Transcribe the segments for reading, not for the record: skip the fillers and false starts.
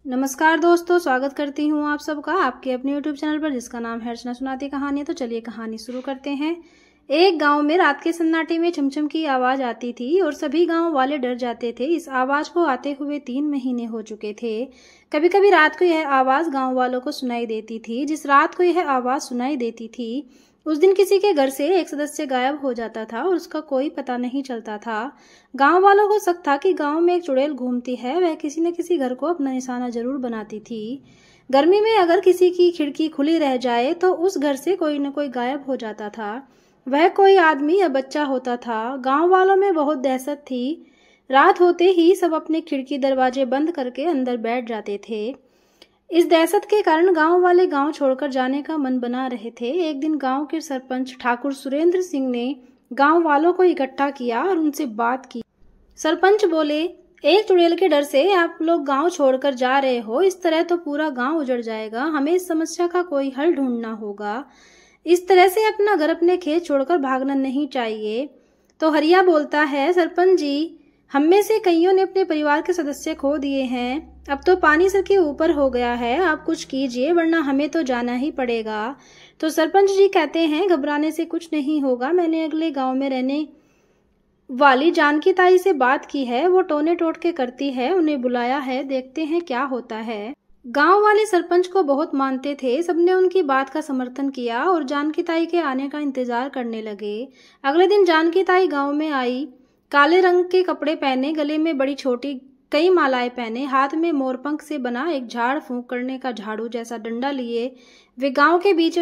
नमस्कार दोस्तों, स्वागत करती हूँ आप सबका आपके अपने YouTube चैनल पर जिसका नाम है अर्चना सुनाती कहानी। तो चलिए कहानी शुरू करते हैं। एक गांव में रात के सन्नाटे में छमछम की आवाज आती थी और सभी गांव वाले डर जाते थे। इस आवाज को आते हुए 3 महीने हो चुके थे। कभी कभी रात को यह आवाज गांव वालों को सुनाई देती थी। जिस रात को यह आवाज सुनाई देती थी उस दिन किसी के घर से एक सदस्य गायब हो जाता था और उसका कोई पता नहीं चलता था। गांव वालों को शक था कि गांव में एक चुड़ैल घूमती है। वह किसी न किसी घर को अपना निशाना जरूर बनाती थी। गर्मी में अगर किसी की खिड़की खुली रह जाए तो उस घर से कोई न कोई गायब हो जाता था। वह कोई आदमी या बच्चा होता था। गांव वालों में बहुत दहशत थी। रात होते ही सब अपने खिड़की दरवाजे बंद करके अंदर बैठ जाते थे। इस दहशत के कारण गांव वाले गांव छोड़कर जाने का मन बना रहे थे। एक दिन गांव के सरपंच ठाकुर सुरेंद्र सिंह ने गांव वालों को इकट्ठा किया और उनसे बात की। सरपंच बोले, एक चुड़ैल के डर से आप लोग गांव छोड़कर जा रहे हो। इस तरह तो पूरा गांव उजड़ जाएगा। हमें इस समस्या का कोई हल ढूंढना होगा। इस तरह से अपना घर अपने खेत छोड़कर भागना नहीं चाहिए। तो हरिया बोलता है, सरपंच जी, हम में से कईयों ने अपने परिवार के सदस्य खो दिए हैं। अब तो पानी सर के ऊपर हो गया है। आप कुछ कीजिए वरना हमें तो जाना ही पड़ेगा। तो सरपंच जी कहते हैं, घबराने से कुछ नहीं होगा। मैंने अगले गांव में रहने वाली जानकी ताई से बात की है। वो टोने टोटके करती है। उन्हें बुलाया है, देखते हैं क्या होता है। गांव वाले सरपंच को बहुत मानते थे। सबने उनकी बात का समर्थन किया और जानकी ताई के आने का इंतजार करने लगे। अगले दिन जानकी ताई गांव में आई। काले रंग के कपड़े पहने, गले में बड़ी छोटी कई मालाएं पहने, हाथ में मोरपंख से बना एक झाड़ फूंक करने का झाड़ू जैसा डंडा लिए वे गांव के बीच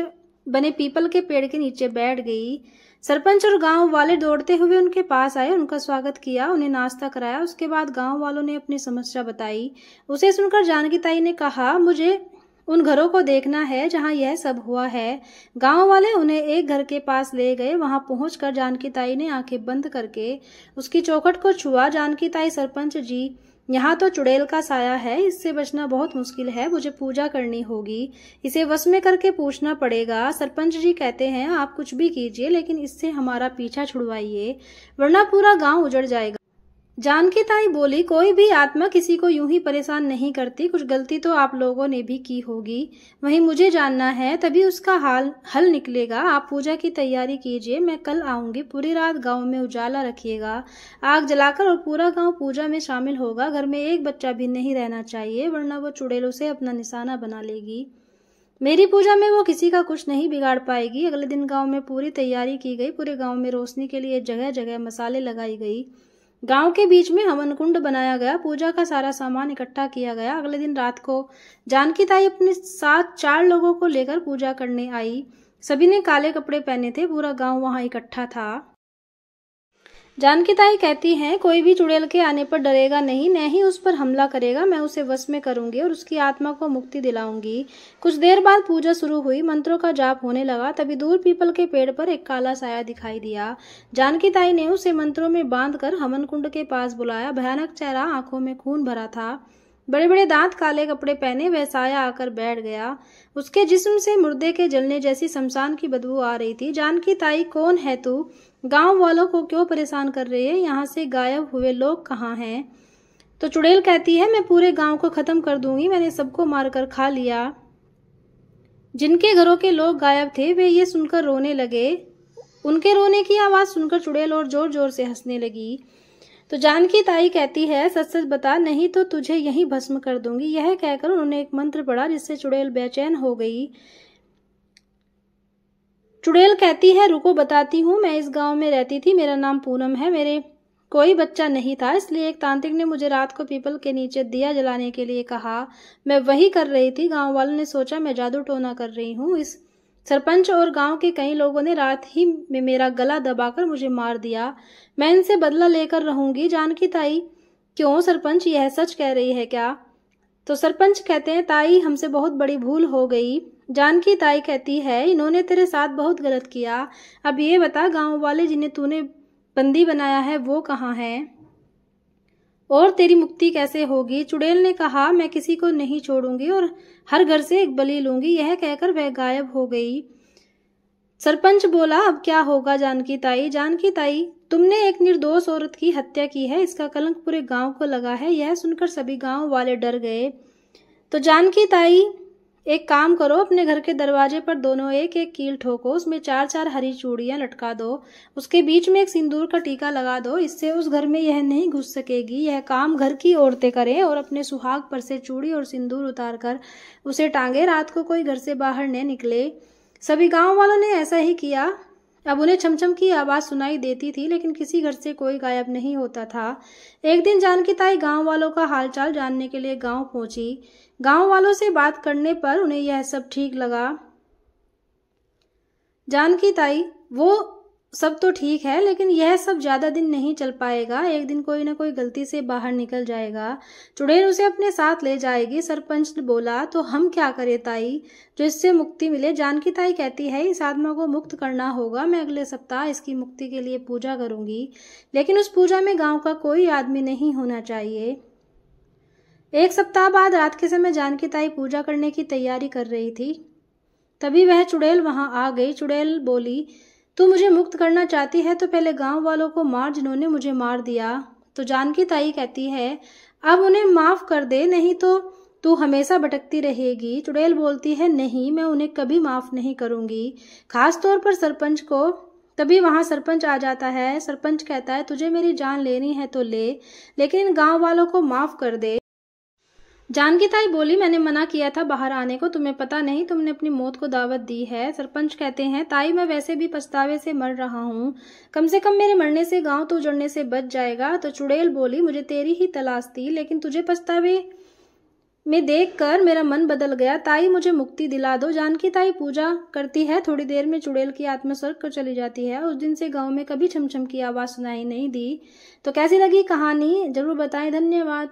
बने पीपल के पेड़ के नीचे बैठ गई। सरपंच और गांव वाले दौड़ते हुए उनके पास आए, उनका स्वागत किया, उन्हें नाश्ता कराया। उसके बाद गांव वालों ने अपनी समस्या बताई। उसे सुनकर जानकी ताई ने कहा, मुझे उन घरों को देखना है जहां यह सब हुआ है। गांव वाले उन्हें एक घर के पास ले गए। वहां पहुंचकर जानकी ताई ने आंखें बंद करके उसकी चौखट को छुआ। जानकी ताई, सरपंच जी, यहाँ तो चुड़ैल का साया है। इससे बचना बहुत मुश्किल है। मुझे पूजा करनी होगी। इसे वश में करके पूछना पड़ेगा। सरपंच जी कहते हैं, आप कुछ भी कीजिए लेकिन इससे हमारा पीछा छुड़वाइए वरना पूरा गांव उजड़ जाएगा। जानकी ताई बोली, कोई भी आत्मा किसी को यूं ही परेशान नहीं करती। कुछ गलती तो आप लोगों ने भी की होगी। वहीं मुझे जानना है, तभी उसका हल निकलेगा। आप पूजा की तैयारी कीजिए, मैं कल आऊंगी। पूरी रात गांव में उजाला रखिएगा, आग जलाकर, और पूरा गांव पूजा में शामिल होगा। घर में एक बच्चा भी नहीं रहना चाहिए वरना वो चुड़ैलों से अपना निशाना बना लेगी। मेरी पूजा में वो किसी का कुछ नहीं बिगाड़ पाएगी। अगले दिन गांव में पूरी तैयारी की गई। पूरे गांव में रोशनी के लिए जगह जगह मसाले लगाई गई। गांव के बीच में हवन कुंड बनाया गया। पूजा का सारा सामान इकट्ठा किया गया। अगले दिन रात को जानकी ताई अपने साथ 4 लोगों को लेकर पूजा करने आई। सभी ने काले कपड़े पहने थे। पूरा गांव वहां इकट्ठा था। जानकी ताई कहती हैं, कोई भी चुड़ैल के आने पर डरेगा नहीं, न ही उस पर हमला करेगा। मैं उसे वश में करूंगी और उसकी आत्मा को मुक्ति दिलाऊंगी। कुछ देर बाद पूजा शुरू हुई। मंत्रों का जाप होने लगा। तभी दूर पीपल के पेड़ पर एक काला साया दिखाई दिया। जानकी ताई ने उसे मंत्रों में बांधकर हवन कुंड के पास बुलाया। भयानक चेहरा, आंखों में खून भरा था, बड़े बड़े दांत, काले कपड़े पहने। वह साया आकर बैठ गया। उसके जिस्म से मुर्दे के जलने जैसी शमशान की बदबू आ रही थी। जानकी ताई, कौन है तू? गांव वालों को क्यों परेशान कर रही है? यहाँ से गायब हुए लोग कहाँ हैं? तो चुड़ैल कहती है, मैं पूरे गांव को खत्म कर दूंगी। मैंने सबको मारकर खा लिया। जिनके घरों के लोग गायब थे वे ये सुनकर रोने लगे। उनके रोने की आवाज सुनकर चुड़ैल और जोर जोर से हंसने लगी। तो जानकी ताई कहती है, सच सच बता, नहीं तो तुझे यहीं भस्म कर दूंगी। यह कहकर उन्होंने एक मंत्र पढ़ा जिससे चुड़ैल बेचैन हो गई। चुड़ैल कहती है, रुको बताती हूँ। मैं इस गांव में रहती थी। मेरा नाम पूनम है। मेरे कोई बच्चा नहीं था, इसलिए एक तांत्रिक ने मुझे रात को पीपल के नीचे दिया जलाने के लिए कहा। मैं वही कर रही थी। गांव वालों ने सोचा मैं जादू टोना कर रही हूँ। इस सरपंच और गांव के कई लोगों ने रात ही में मेरा गला दबाकर मुझे मार दिया। मैं इनसे बदला लेकर रहूंगी। जानकी ताई, क्यों सरपंच, यह सच कह रही है क्या? तो सरपंच कहते हैं, ताई, हमसे बहुत बड़ी भूल हो गई। जानकी ताई कहती है, इन्होंने तेरे साथ बहुत गलत किया। अब ये बता, गांव वाले जिन्हें तूने बंदी बनाया है वो कहाँ हैं और तेरी मुक्ति कैसे होगी? चुड़ैल ने कहा, मैं किसी को नहीं छोड़ूंगी और हर घर से एक बलि लूंगी। यह कहकर वह गायब हो गई। सरपंच बोला, अब क्या होगा जानकी ताई? जानकी ताई, तुमने एक निर्दोष औरत की हत्या की है। इसका कलंक पूरे गांव को लगा है। यह सुनकर सभी गांव वाले डर गए। तो जानकी ताई, एक काम करो, अपने घर के दरवाजे पर दोनों एक एक कील ठोको, उसमें 4-4 हरी चूड़ियां लटका दो, उसके बीच में एक सिंदूर का टीका लगा दो। इससे उस घर में यह नहीं घुस सकेगी। यह काम घर की औरतें करें और अपने सुहाग पर से चूड़ी और सिंदूर उतार कर उसे टांगे। रात को कोई घर से बाहर न निकले। सभी गांव वालों ने ऐसा ही किया। अब उन्हें छमछम की आवाज सुनाई देती थी, लेकिन किसी घर से कोई गायब नहीं होता था। एक दिन जानकी ताई गांव वालों का हालचाल जानने के लिए गांव पहुंची। गांव वालों से बात करने पर उन्हें यह सब ठीक लगा। जानकी ताई, वो सब तो ठीक है, लेकिन यह सब ज्यादा दिन नहीं चल पाएगा। एक दिन कोई न कोई गलती से बाहर निकल जाएगा। चुड़ैल उसे अपने साथ ले जाएगी। सरपंच ने बोला, तो हम क्या करें ताई, जो इससे मुक्ति मिले। जानकी ताई कहती है, इस आत्मा को मुक्त करना होगा। मैं अगले सप्ताह इसकी मुक्ति के लिए पूजा करूंगी, लेकिन उस पूजा में गांव का कोई आदमी नहीं होना चाहिए। एक सप्ताह बाद रात के समय जानकी ताई पूजा करने की तैयारी कर रही थी। तभी वह चुड़ैल वहां आ गई। चुड़ैल बोली, तू मुझे मुक्त करना चाहती है तो पहले गांव वालों को मार जिन्होंने मुझे मार दिया। तो जानकी ताई कहती है, अब उन्हें माफ कर दे, नहीं तो तू हमेशा भटकती रहेगी। चुड़ैल बोलती है, नहीं, मैं उन्हें कभी माफ नहीं करूंगी, खास तौर पर सरपंच को। तभी वहां सरपंच आ जाता है। सरपंच कहता है, तुझे मेरी जान लेनी है तो ले, लेकिन इन गांव वालों को माफ कर दे। जानकी ताई बोली, मैंने मना किया था बाहर आने को, तुम्हें पता नहीं, तुमने अपनी मौत को दावत दी है। सरपंच कहते हैं, ताई मैं वैसे भी पछतावे से मर रहा हूँ, कम से कम मेरे मरने से गांव तो उजड़ने से बच जाएगा। तो चुड़ैल बोली, मुझे तेरी ही तलाश थी, लेकिन तुझे पछतावे में देखकर मेरा मन बदल गया। ताई मुझे मुक्ति दिला दो। जानकी ताई पूजा करती है। थोड़ी देर में चुड़ैल की आत्मा स्वर्ग को चली जाती है। उस दिन से गाँव में कभी छमछम की आवाज सुनाई नहीं दी। तो कैसी लगी कहानी, जरूर बताएं। धन्यवाद।